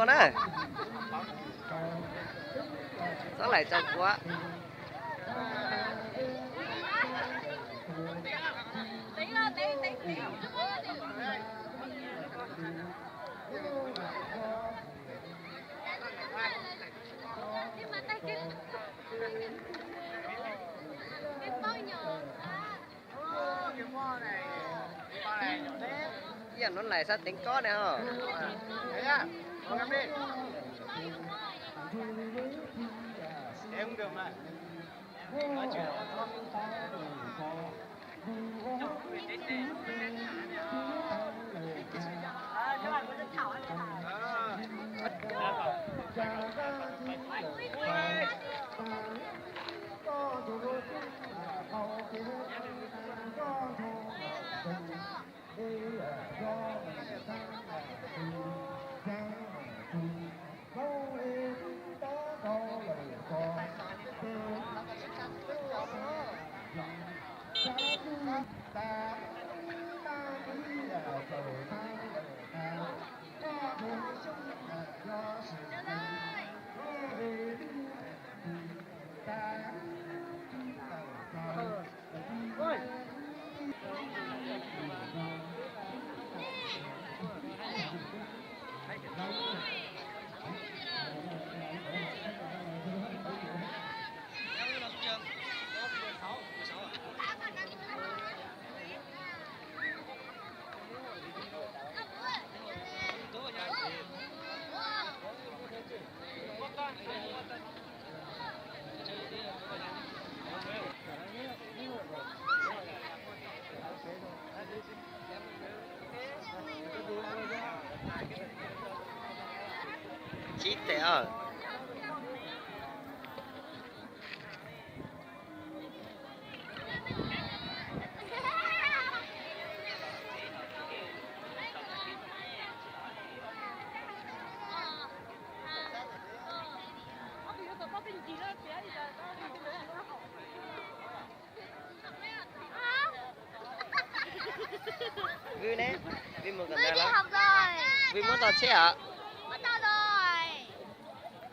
con á. Sao lại chậm quá. Giờ nó lại sát tính con này hả? Đấy à, con em đi. Em không được lại. Nói chuyện. Chít thế ở. Vui nè, vui một gần đây lắm. Vui muốn tao xe hả?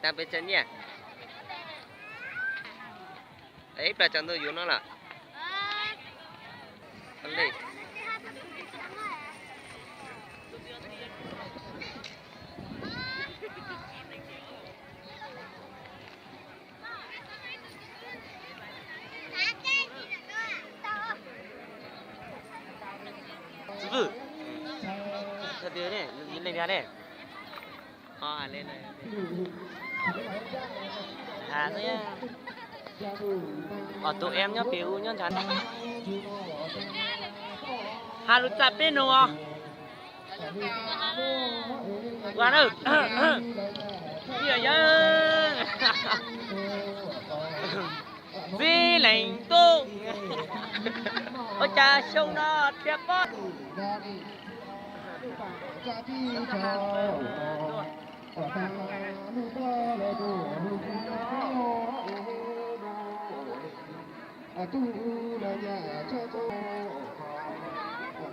Ta bên chân nha. Ấy, bà chân tôi vô nó là. Con đi. Sư phụ. Thật đưa nè, lên ra nè. Lên này. Thế nhá. Tụi em nhá, biểu nhá chán. Lúc chạp bên đúng không? Quán ơi. Bây giờ vì lệnh tu. Ôi cha sông nó đẹp quá. Tu là nhà cho tôi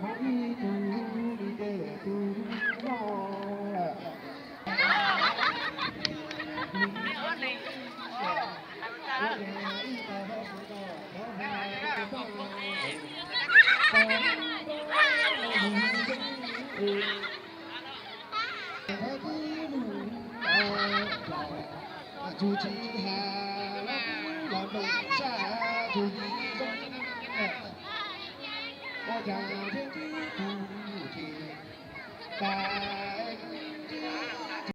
hãy tu đi để tu lo chú chị hà là đồng cha chú chị có chàng thế chứ chú chị ta